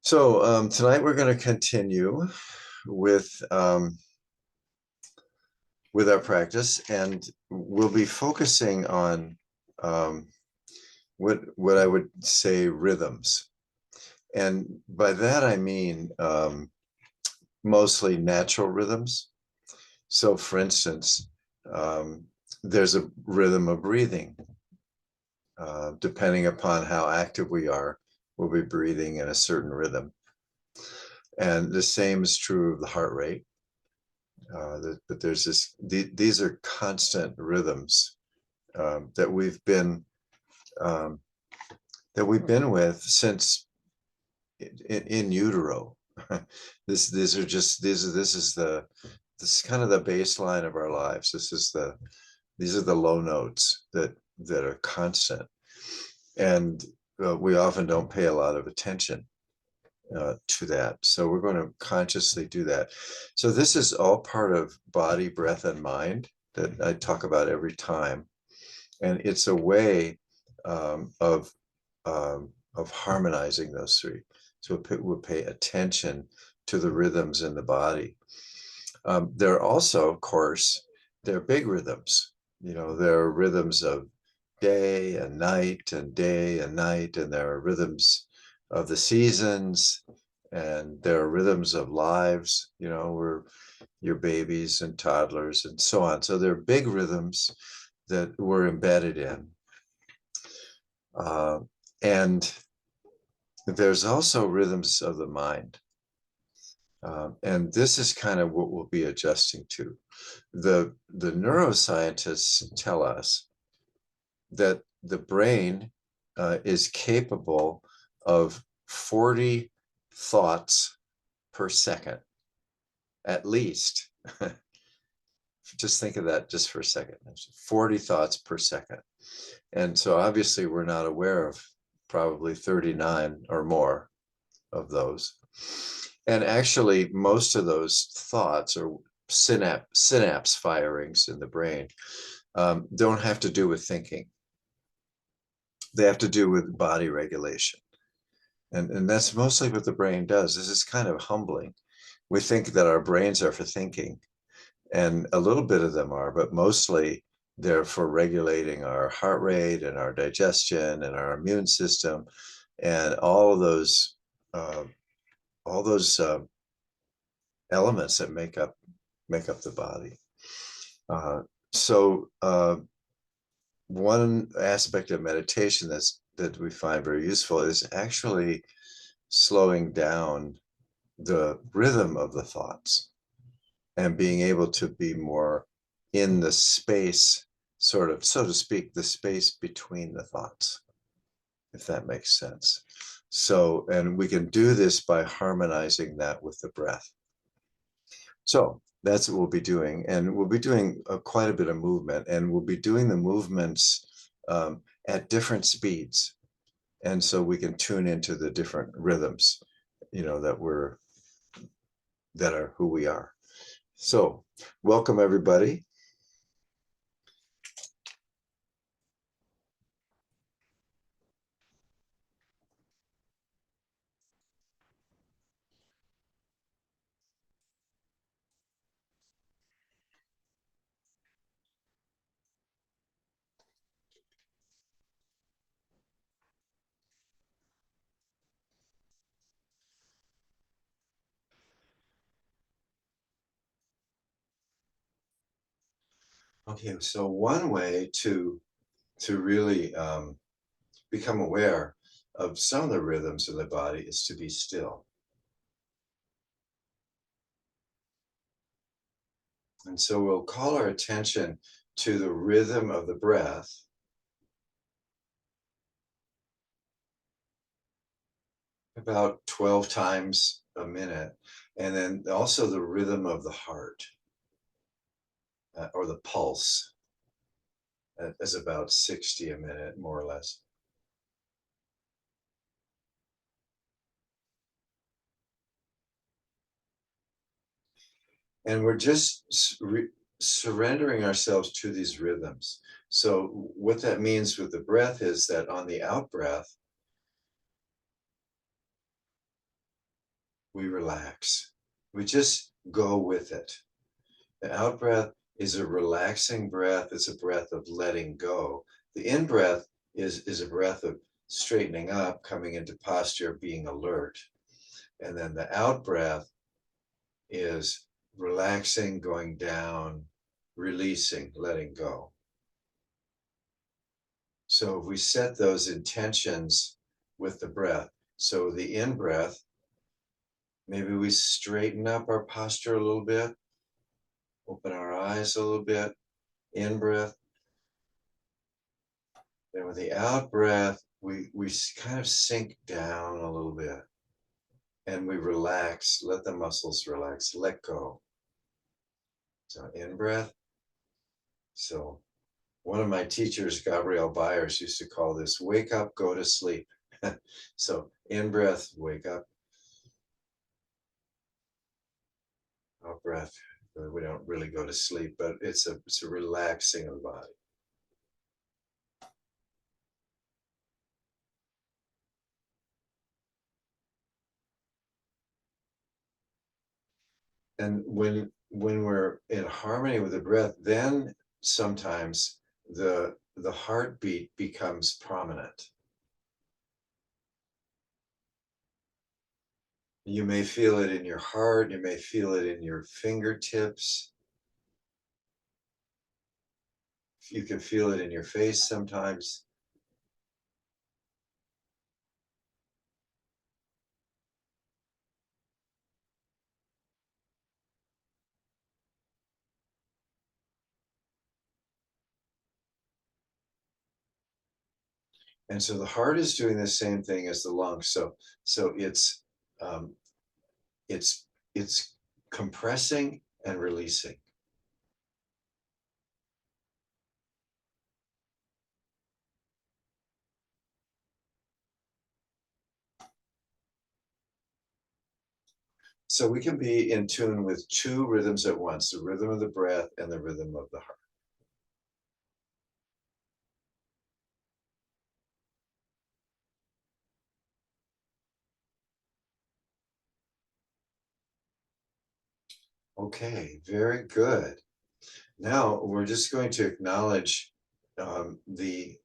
So tonight we're going to continue with with our practice, and we'll be focusing on um, what I would say rhythms, and by that I mean mostly natural rhythms. So, for instance, um, there's a rhythm of breathing. Depending upon how active we are, we'll be breathing in a certain rhythm, and the same is true of the heart rate. But there's these are constant rhythms that um, we've been with since in utero. These are just this is kind of the baseline of our lives. These are the low notes that are constant, and we often don't pay a lot of attention to that. So we're going to consciously do that. So this is all part of body, breath, and mind that I talk about every time. And it's a way of harmonizing those three. So we'll pay attention to the rhythms in the body. There are also, of course, there are big rhythms. There are rhythms of day and night and day and night, and there are rhythms of the seasons, and there are rhythms of lives, we're your babies and toddlers and so on. So there are big rhythms that we're embedded in. And there's also rhythms of the mind. And this is kind of what we'll be adjusting to. The neuroscientists tell us that the brain is capable of 40 thoughts per second, at least. Just think of that just for a second. 40 thoughts per second. And so obviously we're not aware of probably 39 or more of those. And actually most of those thoughts or synapse firings in the brain don't have to do with thinking. They have to do with body regulation. And that's mostly what the brain does. This is kind of humbling. We think that our brains are for thinking, and a little bit of them are, but mostly they're for regulating our heart rate and our digestion and our immune system and all of those elements that make up the body. So one aspect of meditation that we find very useful is actually slowing down the rhythm of the thoughts and being able to be more in the space, sort of, so to speak, the space between the thoughts, if that makes sense. So, and we can do this by harmonizing that with the breath. So that's what we'll be doing. And we'll be doing quite a bit of movement, and we'll be doing the movements at different speeds. And so we can tune into the different rhythms, that are who we are. So welcome everybody. Okay, so one way to really become aware of some of the rhythms of the body is to be still. And so we'll call our attention to the rhythm of the breath, about 12 times a minute, and then also the rhythm of the heart, or the pulse, is about 60 a minute, more or less. And we're just surrendering ourselves to these rhythms. So what that means with the breath is that on the out breath, we relax. We just go with it. The out breath is a relaxing breath. It's a breath of letting go. The in breath is a breath of straightening up, coming into posture, being alert. And then the out breath is relaxing, going down, releasing, letting go. So if we set those intentions with the breath, so the in breath, maybe we straighten up our posture a little bit, open our eyes a little bit, in breath. Then with the out breath, we kind of sink down a little bit and we relax, let the muscles relax, let go. So in breath. So one of my teachers, Gabrielle Byers, used to call this wake up, go to sleep. So in breath, wake up. Out breath, we don't really go to sleep, but it's a relaxing of the body. And when we're in harmony with the breath, then sometimes the heartbeat becomes prominent. You may feel it in your heart, you may feel it in your fingertips. You can feel it in your face sometimes. And so the heart is doing the same thing as the lungs. So um, it's it's compressing and releasing. So we can be in tune with two rhythms at once, the rhythm of the breath and the rhythm of the heart. Okay, very good. Now we're just going to acknowledge the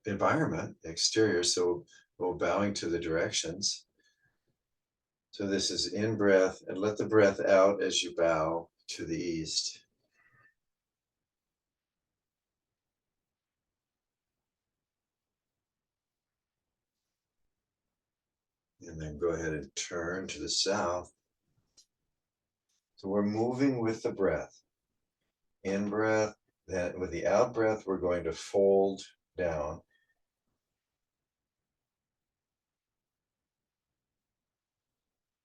environment, exterior. So we're bowing to the directions. So this is in breath, and let the breath out as you bow to the east. And then go ahead and turn to the south. So we're moving with the breath. In breath, then with the out breath, we're going to fold down.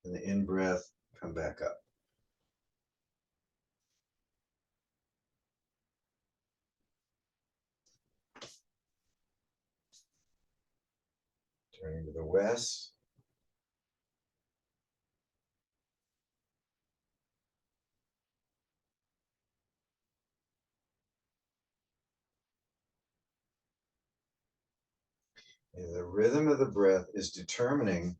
And the in breath, come back up. Turning to the west. And the rhythm of the breath is determining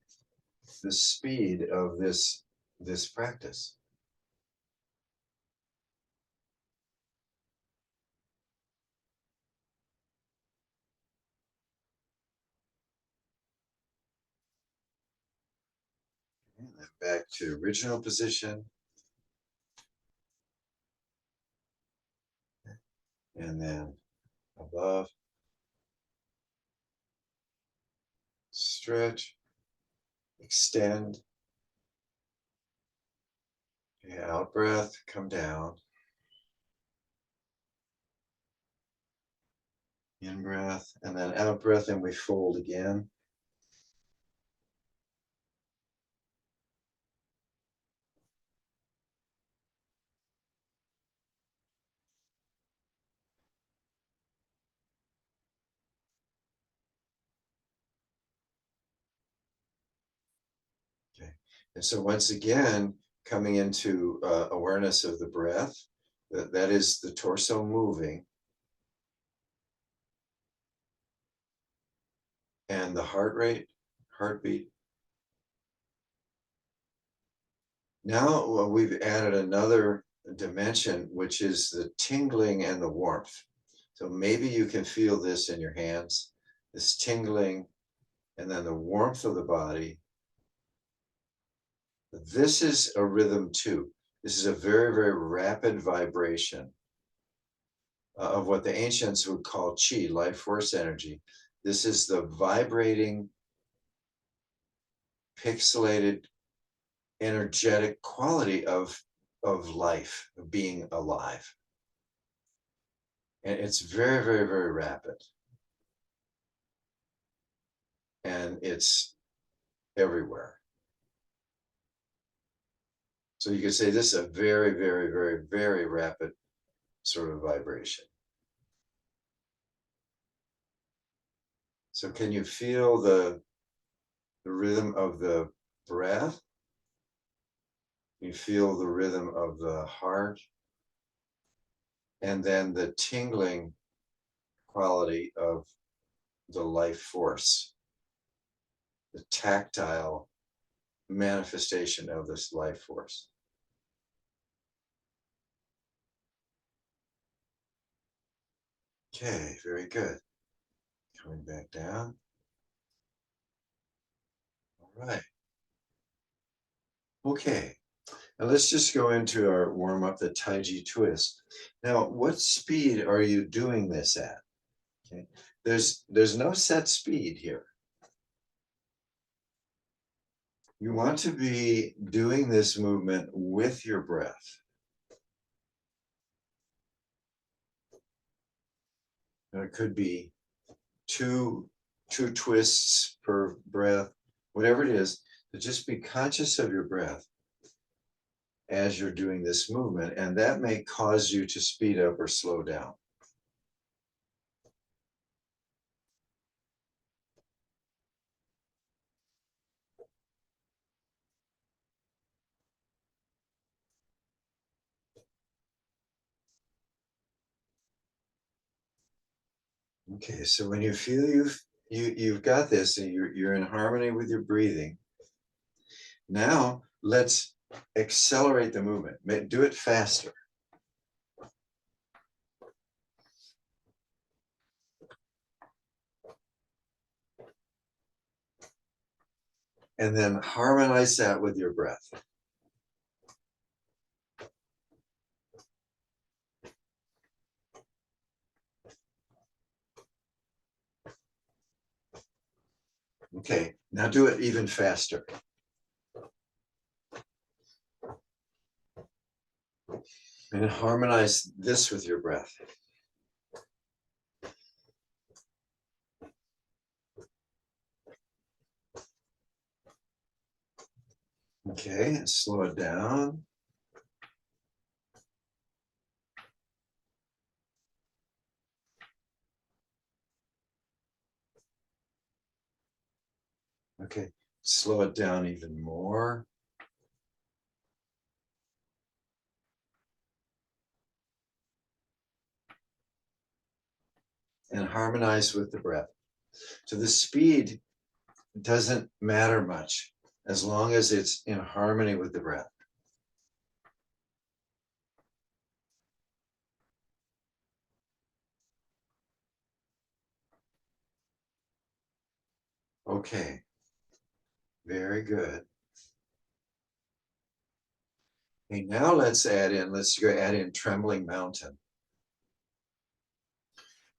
the speed of this practice. And then back to original position. And then above. Stretch. Extend. Okay, out breath, come down. In breath, and then out breath, and we fold again. Okay. And so once again, coming into awareness of the breath, that is the torso moving, and the heartbeat, Now we've added another dimension, which is the tingling and the warmth. So maybe you can feel this in your hands, this tingling, and then the warmth of the body. This is a rhythm too. This is a very, very rapid vibration of what the ancients would call chi, life force energy. This is the vibrating, pixelated, energetic quality of life, of being alive. And it's very, very, very rapid. And it's everywhere. So you could say this is a very, very, very, very rapid sort of vibration. So can you feel the rhythm of the breath? You feel the rhythm of the heart, and then the tingling quality of the life force, the tactile manifestation of this life force. Okay, very good. Coming back down. All right. Okay. Now let's just go into our warm up, the Tai Chi twist. Now, what speed are you doing this at? Okay. There's no set speed here. You want to be doing this movement with your breath. Now, it could be two twists per breath, whatever it is, but just be conscious of your breath as you're doing this movement, and that may cause you to speed up or slow down. Okay, so when you feel you've got this and you're in harmony with your breathing, now let's accelerate the movement. Do it faster. And then harmonize that with your breath. Okay, now do it even faster. And harmonize this with your breath. Okay, and slow it down. Okay, slow it down even more. And harmonize with the breath. So the speed doesn't matter much as long as it's in harmony with the breath. Okay, very good. Okay, now let's go add in Trembling Mountain.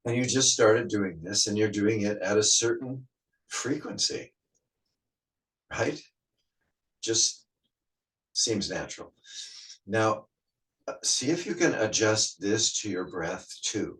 And you just started doing this and you're doing it at a certain frequency, right? Just seems natural. Now, see if you can adjust this to your breath too.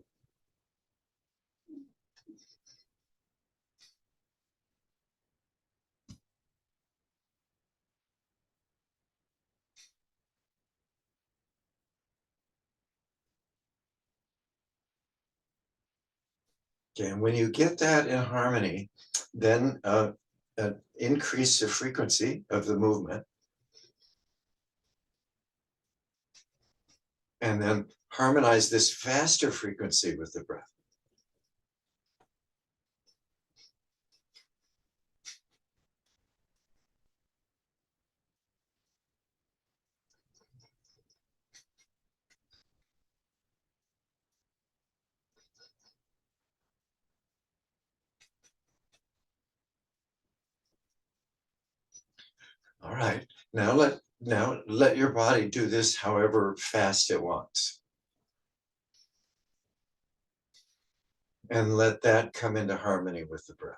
Okay, and when you get that in harmony, then increase the frequency of the movement. And then harmonize this faster frequency with the breath. right. Now let your body do this however fast it wants. And let that come into harmony with the breath.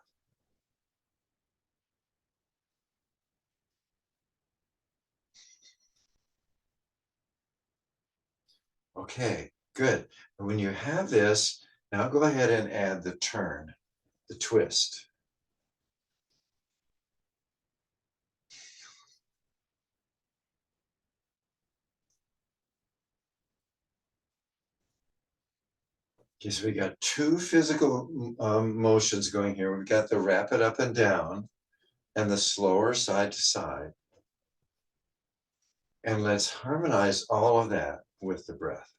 Okay, good. And when you have this, now go ahead and add the turn, the twist. Okay, so we got two physical motions going here. We've got the rapid up and down and the slower side to side. And let's harmonize all of that with the breath.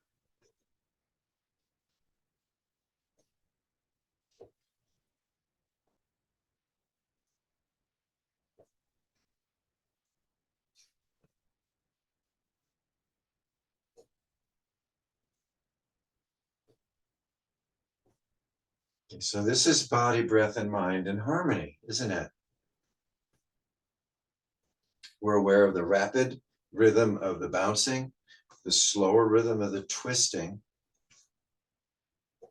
Okay, so this is body, breath, and mind in harmony, isn't it? We're aware of the rapid rhythm of the bouncing, the slower rhythm of the twisting.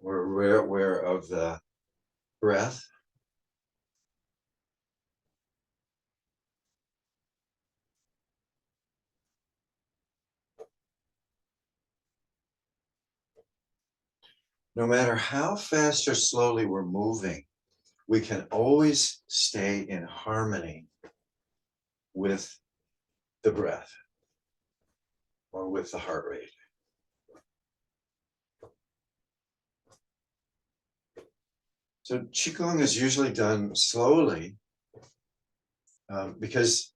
We're aware of the breath. No matter how fast or slowly we're moving, we can always stay in harmony with the breath or with the heart rate. So Qigong is usually done slowly because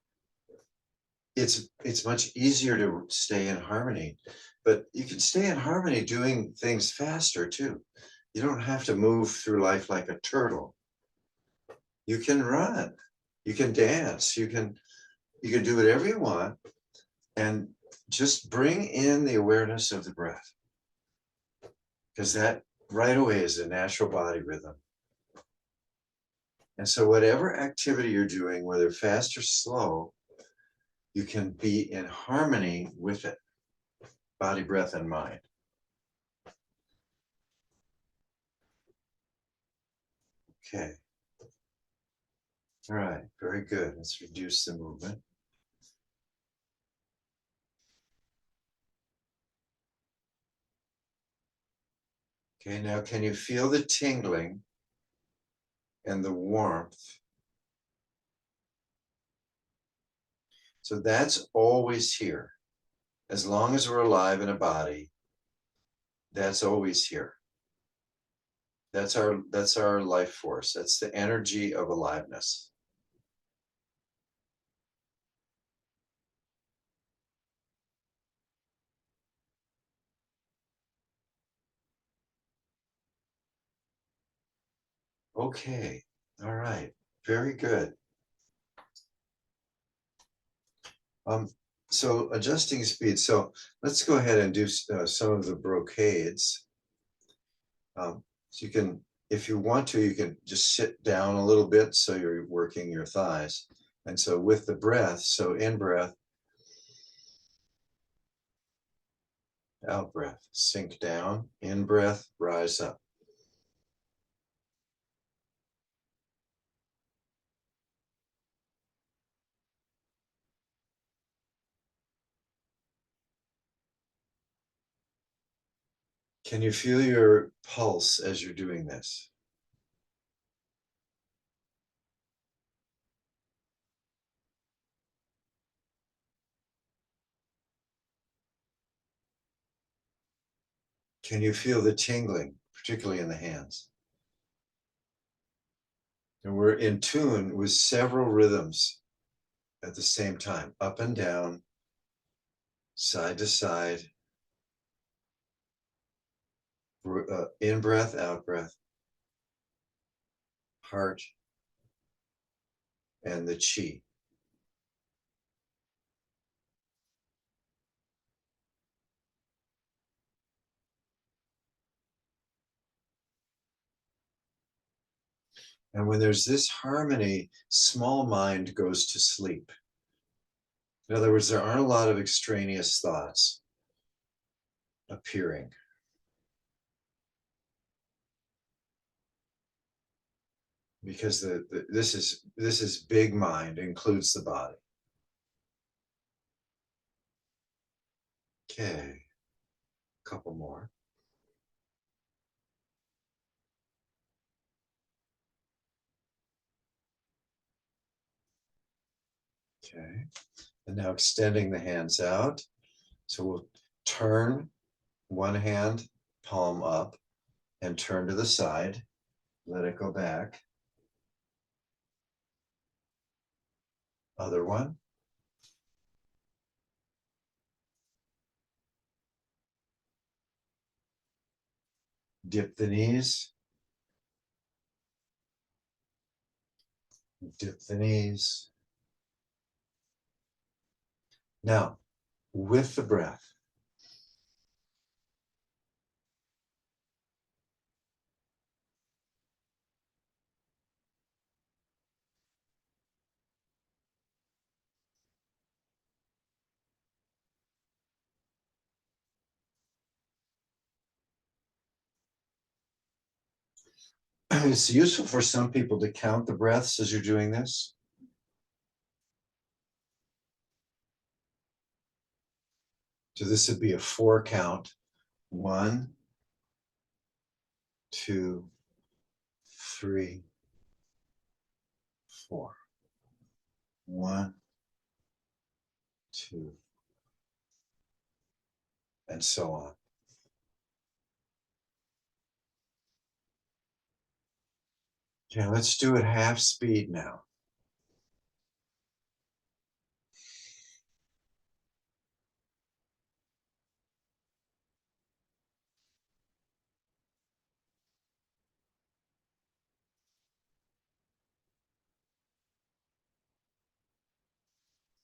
it's much easier to stay in harmony, but you can stay in harmony doing things faster too. You don't have to move through life like a turtle. You can run, you can dance, you can do whatever you want, and just bring in the awareness of the breath, because that right away is a natural body rhythm. And so whatever activity you're doing, whether fast or slow, you can be in harmony with it, body, breath, and mind. Okay. All right, very good. Let's reduce the movement. Okay, now can you feel the tingling and the warmth? So that's always here. As long as we're alive in a body, that's always here. That's our life force. That's the energy of aliveness. Okay, all right, very good. So adjusting speed. So let's go ahead and do some of the brocades. So you can, if you want to, you can just sit down a little bit so you're working your thighs. And so with the breath, so in breath, out breath, sink down, in breath, rise up. Can you feel your pulse as you're doing this? Can you feel the tingling, particularly in the hands? And we're in tune with several rhythms at the same time, up and down, side to side, in breath, out breath, heart, and the chi. And when there's this harmony, small mind goes to sleep. In other words, there aren't a lot of extraneous thoughts appearing. Because this is big mind, includes the body. Okay, a couple more. Okay, and now extending the hands out. So we'll turn one hand, palm up, and turn to the side. Let it go back. Other one. Dip the knees. Dip the knees. Now, with the breath, it's useful for some people to count the breaths as you're doing this. So this would be a 4 count. 1, 2, 3, 4. 1, 2, and so on. Okay, let's do it half speed now.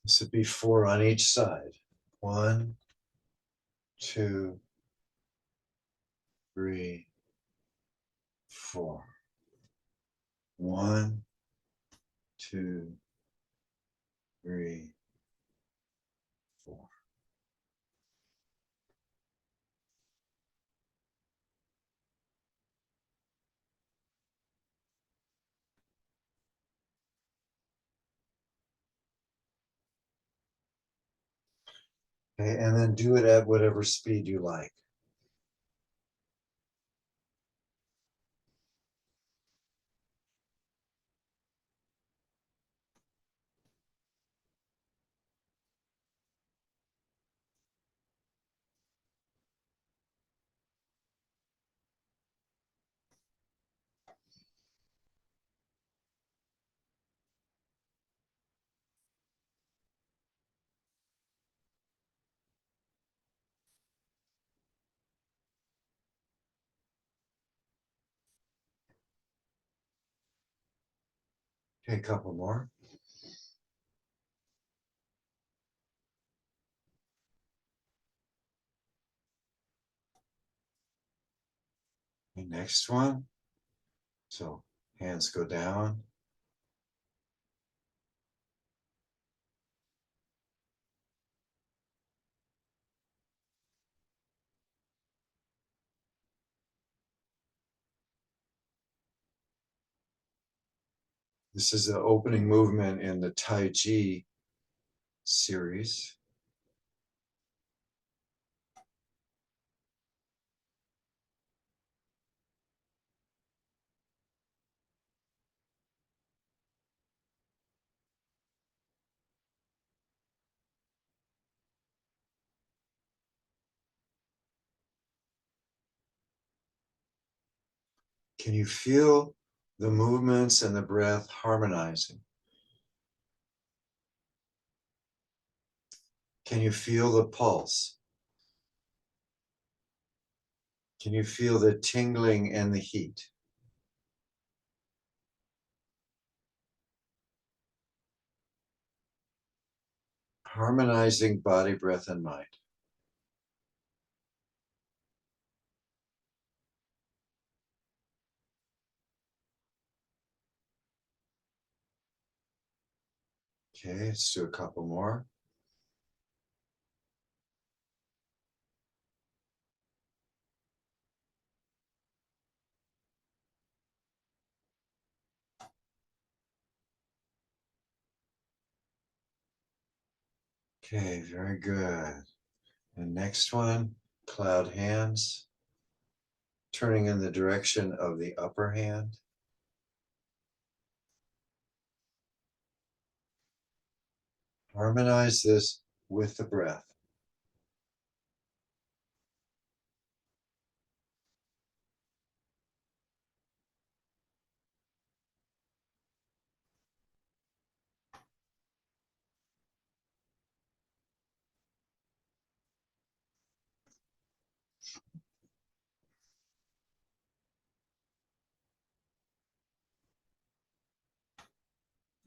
This would be 4 on each side. 1, 2, 3, 4. 1, 2, 3, 4. Okay, and then do it at whatever speed you like. Okay, a couple more. Okay, next one. So hands go down. This is the opening movement in the Tai Chi series. Can you feel the movements and the breath harmonizing? Can you feel the pulse? Can you feel the tingling and the heat? Harmonizing body, breath, and mind. Okay, let's do a couple more. Okay, very good. And next one, cloud hands, turning in the direction of the upper hand. Harmonize this with the breath.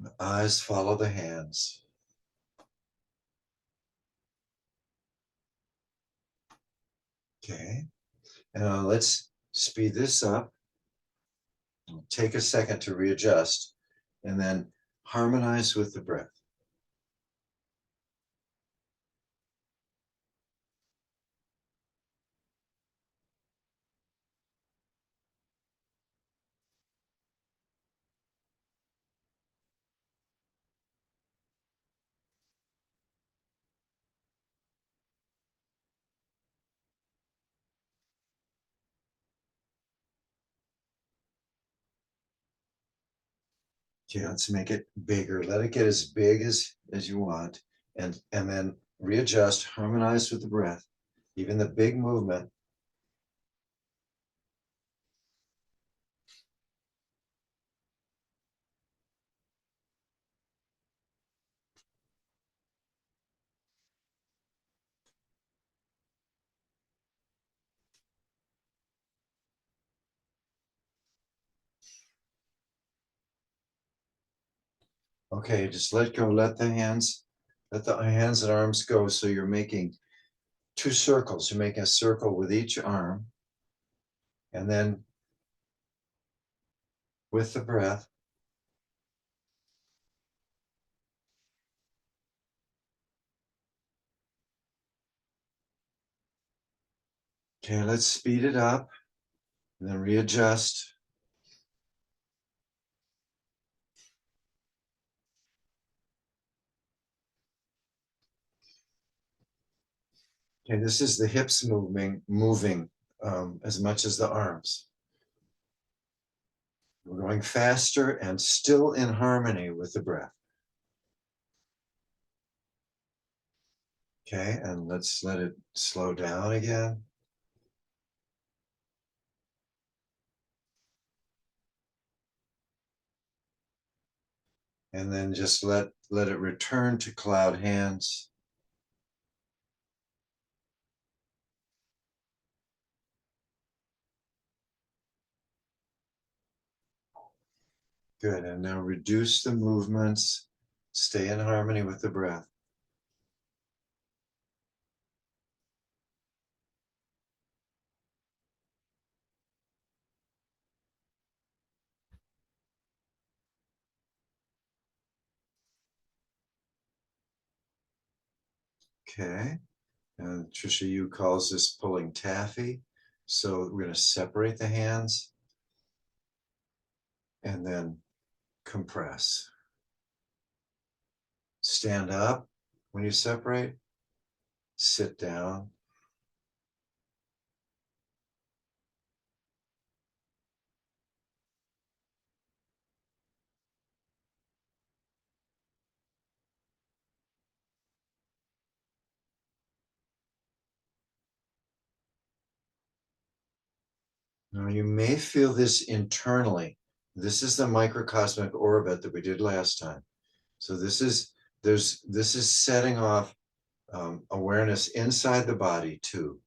The eyes follow the hands. Okay, and let's speed this up. Take a second to readjust and then harmonize with the breath. Okay, let's make it bigger. Let it get as big as you want, and then readjust, harmonize with the breath. Even the big movement. Okay, just let go, let the hands and arms go. So you're making two circles. You're making a circle with each arm, and then with the breath, okay, let's speed it up and then readjust. Okay, this is the hips moving as much as the arms. We're going faster and still in harmony with the breath. Okay, and let's let it slow down again. And then just let it return to cloud hands. Good, and now reduce the movements. Stay in harmony with the breath. Okay, and Trisha Yu calls this pulling taffy. So we're going to separate the hands and then compress. Stand up when you separate, sit down. Now you may feel this internally. This is the microcosmic orbit that we did last time. So this is setting off awareness inside the body too,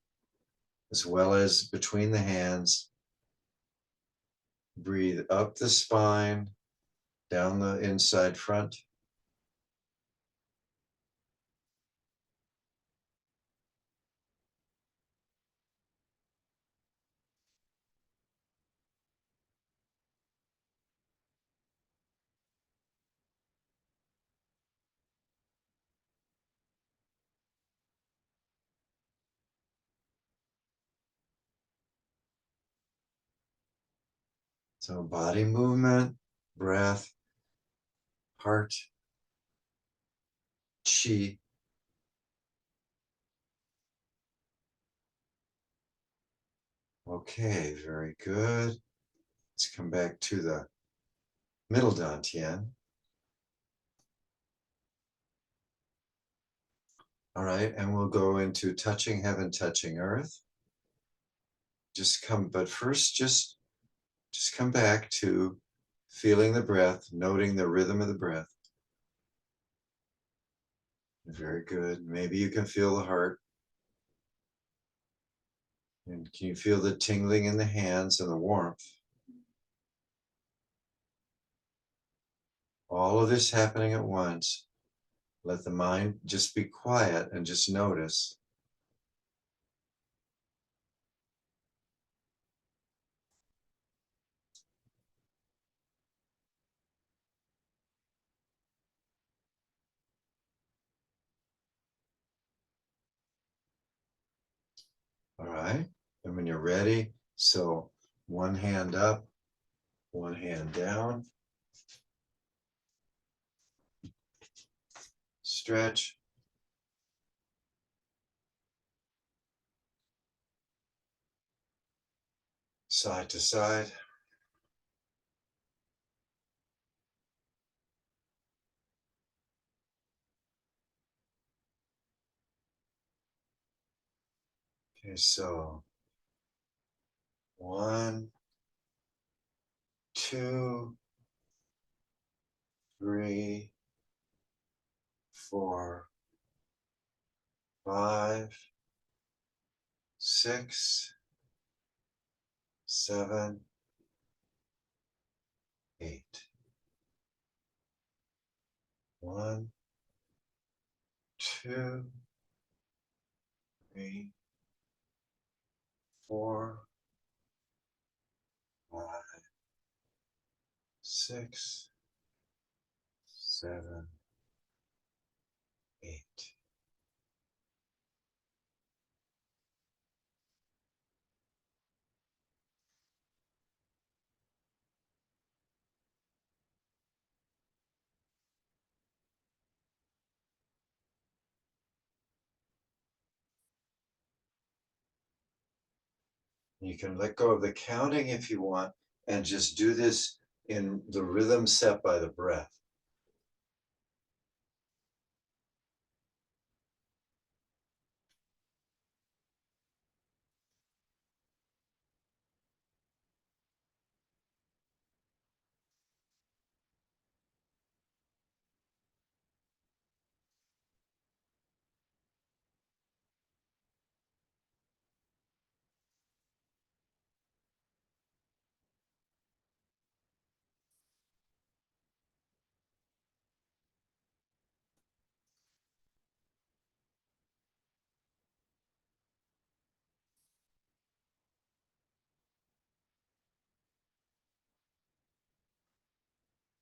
as well as between the hands. Breathe up the spine, down the inside front. So body movement, breath, heart, chi, Okay, very good. Let's come back to the middle dantian. All right, and we'll go into touching heaven, touching earth. But first, just come back to feeling the breath, noting the rhythm of the breath. Very good. Maybe you can feel the heart. And can you feel the tingling in the hands and the warmth? All of this happening at once. Let the mind just be quiet and just notice. All right. And when you're ready, so one hand up, one hand down. Stretch. Side to side. Okay, so 1, 2, 3, 4, 5, 6, 7, 8. 1, 2, 3, 4, 5, 6, 7, 8. You can let go of the counting if you want and just do this in the rhythm set by the breath.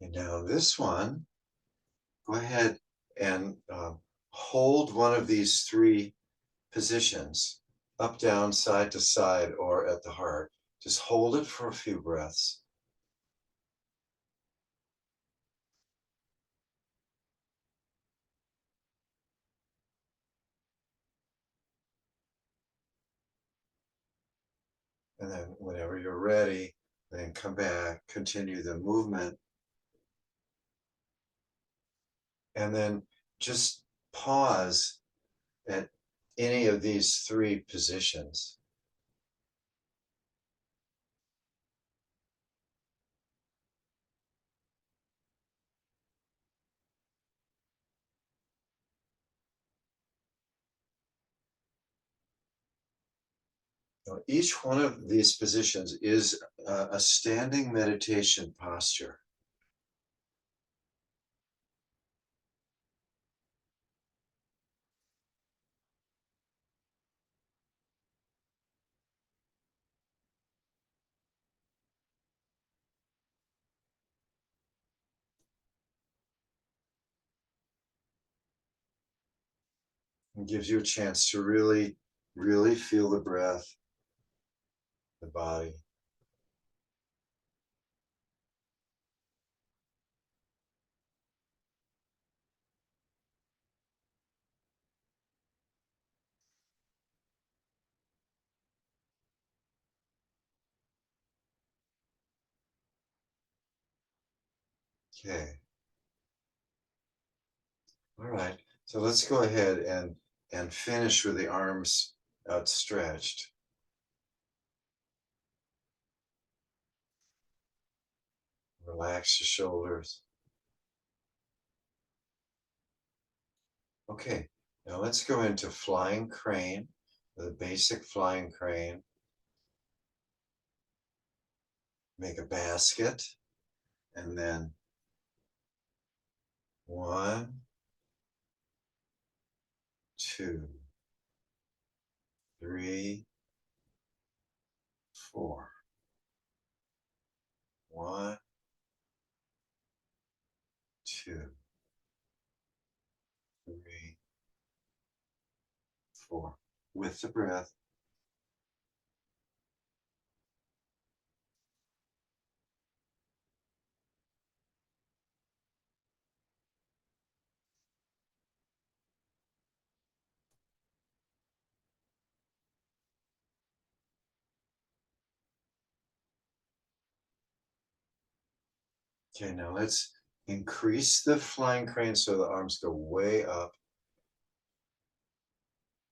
And now this one, go ahead and hold one of these 3 positions, up, down, side to side, or at the heart. Just hold it for a few breaths. And then whenever you're ready, then come back, continue the movement. And then just pause at any of these 3 positions. Now, each one of these positions is a standing meditation posture. It gives you a chance to really, really feel the breath, the body. Okay. All right. So let's go ahead and finish with the arms outstretched. Relax the shoulders. Okay. Now let's go into flying crane, the basic flying crane. Make a basket, and then 1, 2, 3, 4. 1, 2, 3, 4. With the breath. Okay, now let's increase the flying crane so the arms go way up.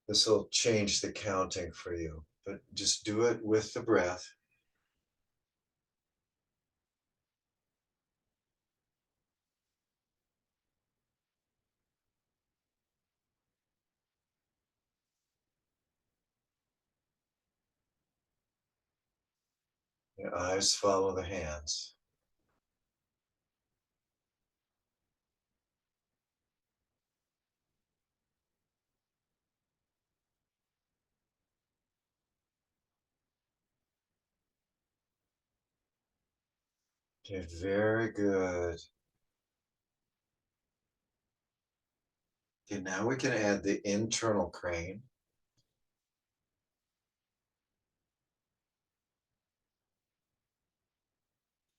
This will change the counting for you, but just do it with the breath. Your eyes follow the hands. Okay, very good. Okay, now we can add the internal crane.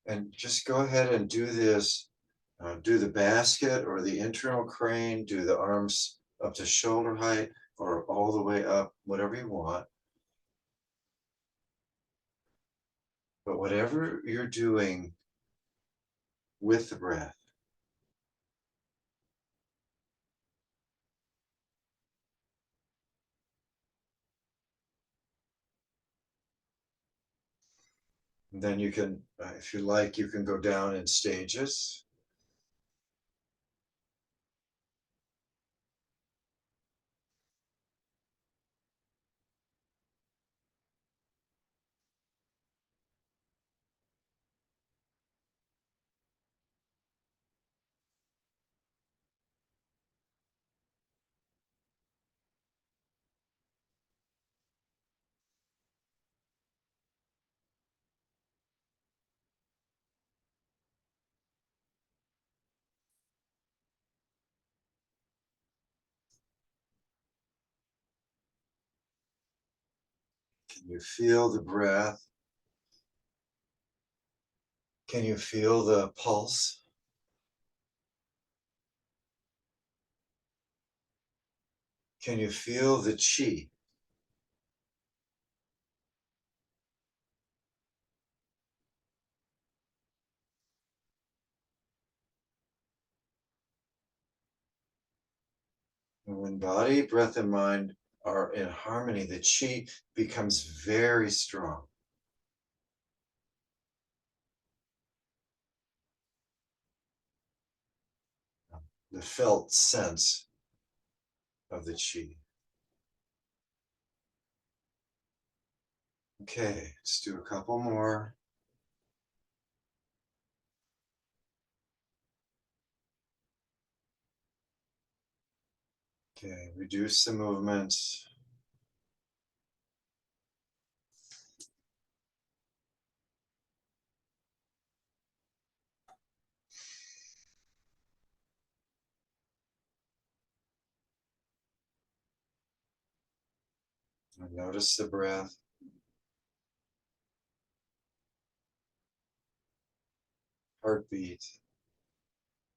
And just go ahead and do this. Do the basket or the internal crane, do the arms up to shoulder height or all the way up, whatever you want. But whatever you're doing with the breath, then you can, if you like, you can go down in stages. Can you feel the breath? Can you feel the pulse? Can you feel the chi? And when body, breath, and mind are in harmony, the chi becomes very strong. The felt sense of the chi. Okay, let's do a couple more. Okay, reduce the movements. And notice the breath. Heartbeat,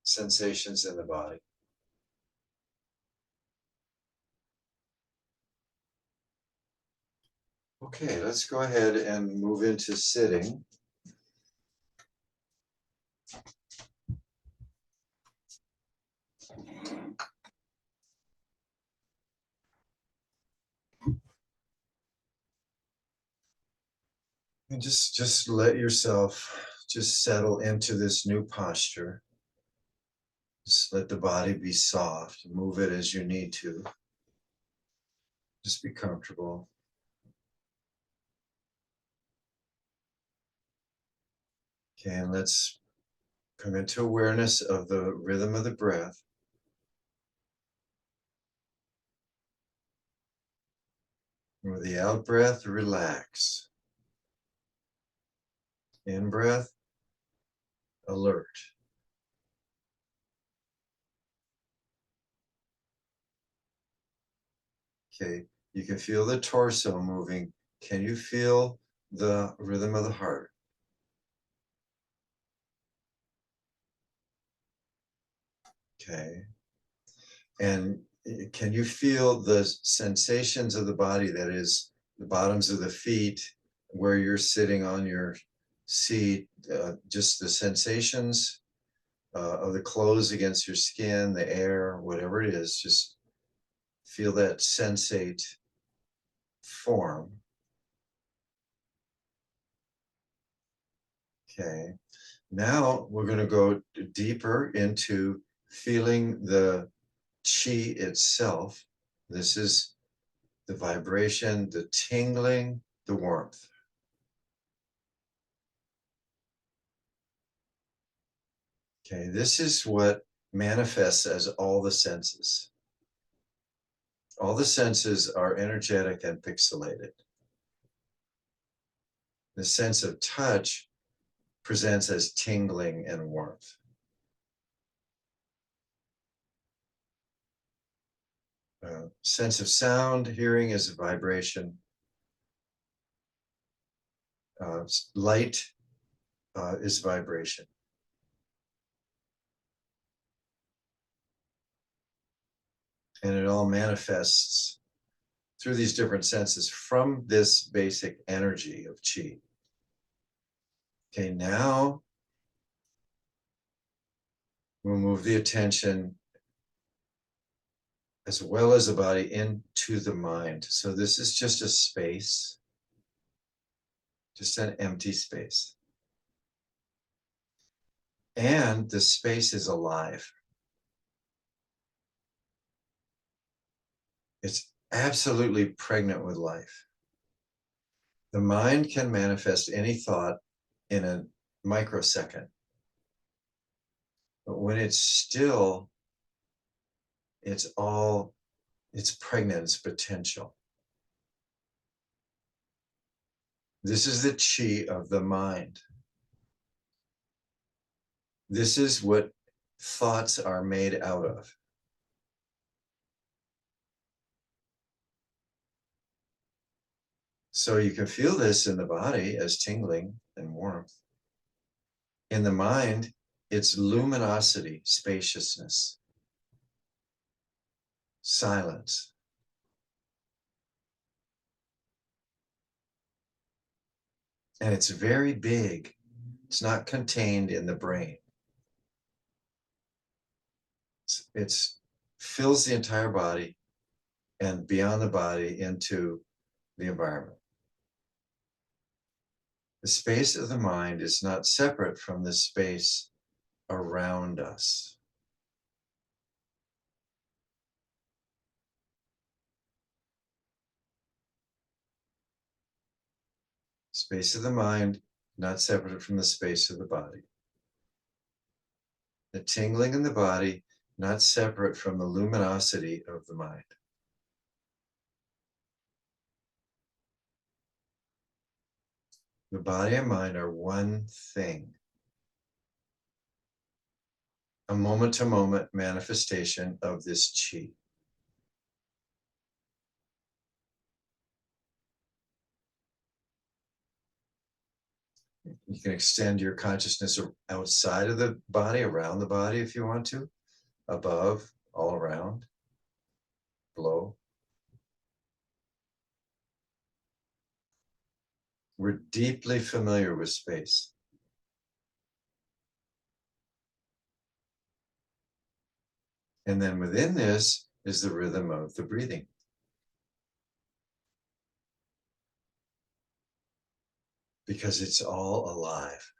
sensations in the body. Okay, let's go ahead and move into sitting. And just let yourself just settle into this new posture. Just let the body be soft. Move it as you need to. Just be comfortable. Okay, and let's come into awareness of the rhythm of the breath. With the out breath, relax. In breath, alert. Okay, you can feel the torso moving. Can you feel the rhythm of the heart? Okay. And can you feel the sensations of the body, that is, the bottoms of the feet, where you're sitting on your seat, just the sensations of the clothes against your skin, the air, whatever it is, just feel that sensate form. Okay. Now we're going to go deeper into feeling the chi itself. This is the vibration, the tingling, the warmth. Okay, this is what manifests as all the senses. All the senses are energetic and pixelated. The sense of touch presents as tingling and warmth. Sense of sound, hearing is a vibration. Light is vibration. And it all manifests through these different senses from this basic energy of chi. Okay, now we'll move the attention as well as the body into the mind. So this is just a space, just an empty space. And the space is alive. It's absolutely pregnant with life. The mind can manifest any thought in a microsecond. But when it's still, it's pregnant, it's potential. This is the chi of the mind. This is what thoughts are made out of. So you can feel this in the body as tingling and warmth. In the mind, it's luminosity, spaciousness, silence. And it's very big. It's not contained in the brain. It's fills the entire body and beyond the body into the environment. The space of the mind is not separate from the space around us. Space of the mind, not separate from the space of the body. The tingling in the body, not separate from the luminosity of the mind. The body and mind are one thing. A moment-to-moment manifestation of this chi. You can extend your consciousness outside of the body, around the body if you want to, above, all around, below. We're deeply familiar with space. And then within this is the rhythm of the breathing. Because it's all alive.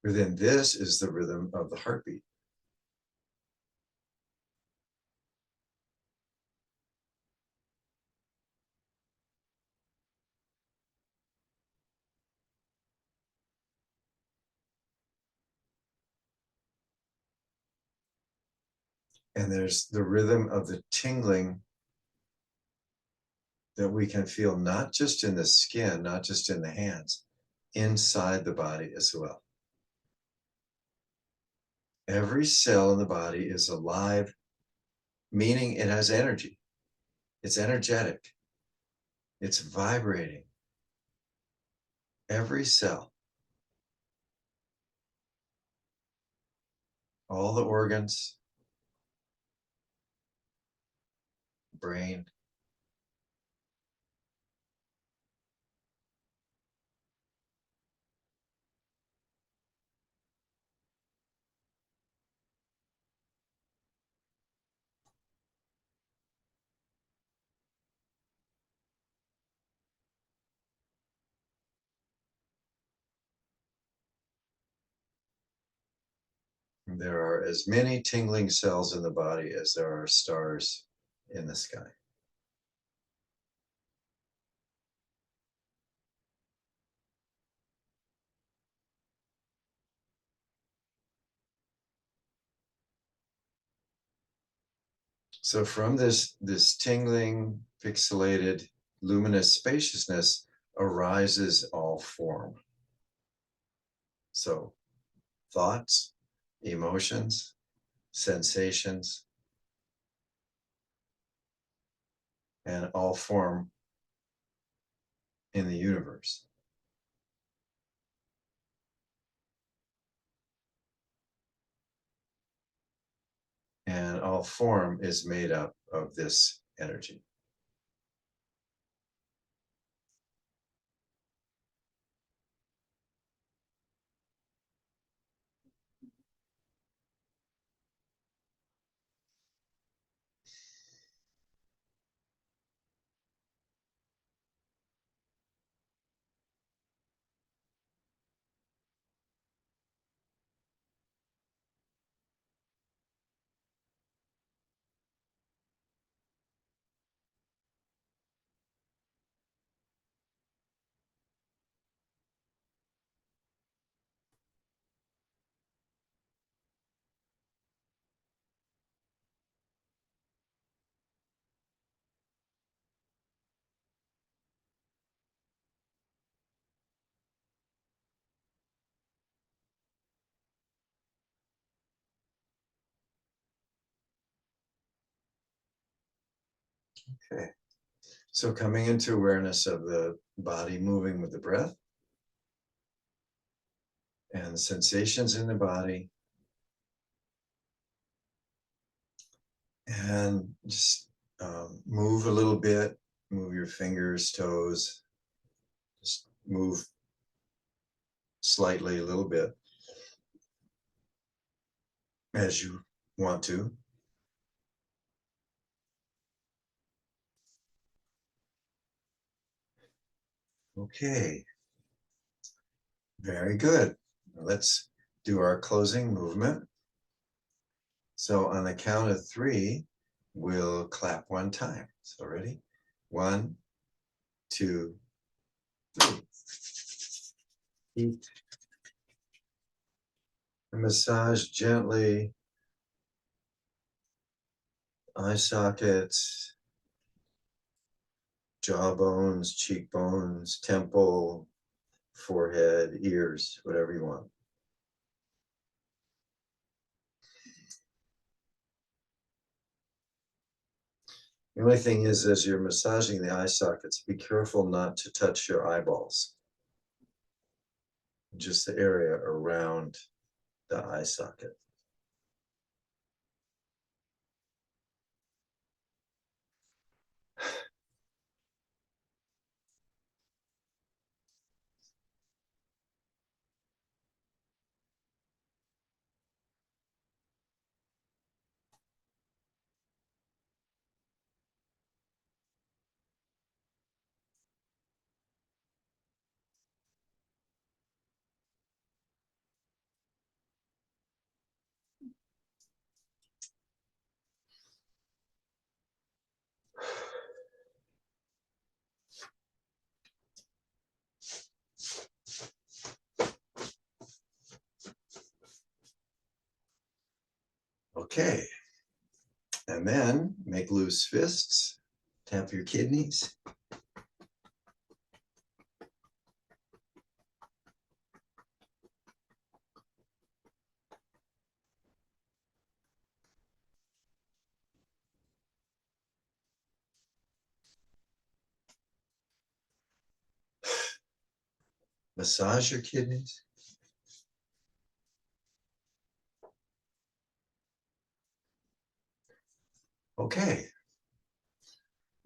Within this is the rhythm of the heartbeat. And there's the rhythm of the tingling that we can feel not just in the skin, not just in the hands, inside the body as well. Every cell in the body is alive, meaning it has energy. It's energetic. It's vibrating. Every cell, all the organs, brain. There are as many tingling cells in the body as there are stars in the sky. So from this tingling, pixelated, luminous spaciousness arises all form. So thoughts, emotions, sensations, and all form in the universe. And all form is made up of this energy. Okay. So coming into awareness of the body moving with the breath and the sensations in the body, and just move a little bit, move your fingers, toes, just move slightly a little bit as you want to. Okay, very good. Let's do our closing movement. So on the count of three, we'll clap one time. So ready? 1, 2, 3. Eat and massage gently eye sockets, jawbones, cheekbones, temple, forehead, ears, whatever you want. The only thing is, as you're massaging the eye sockets, be careful not to touch your eyeballs, just the area around the eye socket. Okay. And then make loose fists, tap your kidneys. Massage your kidneys. Okay.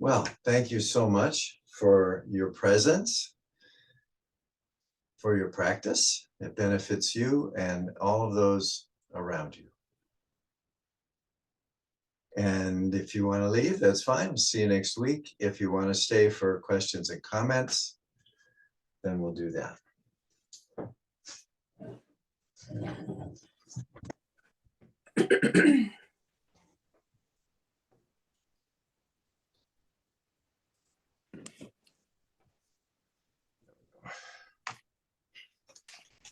Well, thank you so much for your presence, for your practice. It benefits you and all of those around you. And if you want to leave, that's fine. We'll see you next week. If you want to stay for questions and comments, then we'll do that.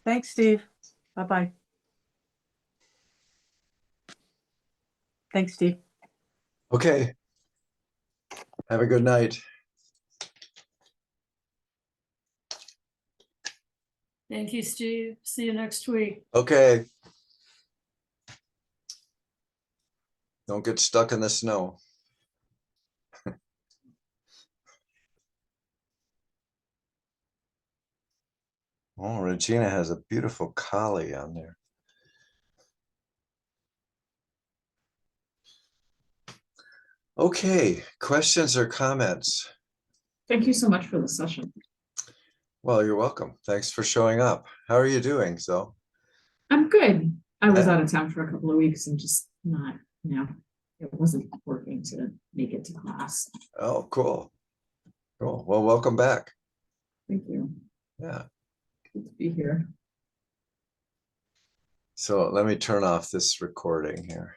Thanks, Steve. Bye-bye. Thanks, Steve. Okay. Have a good night. Thank you, Steve. See you next week. Okay. Don't get stuck in the snow. Oh, Regina has a beautiful collie on there. Okay, questions or comments? Thank you so much for the session. Well, you're welcome. Thanks for showing up. How are you doing, Zoe? I'm good. I was Yeah. out of town for a couple of weeks and just not, it wasn't working to make it to class. Oh, cool. Cool. Well, welcome back. Thank you. Yeah. Good to be here. So let me turn off this recording here.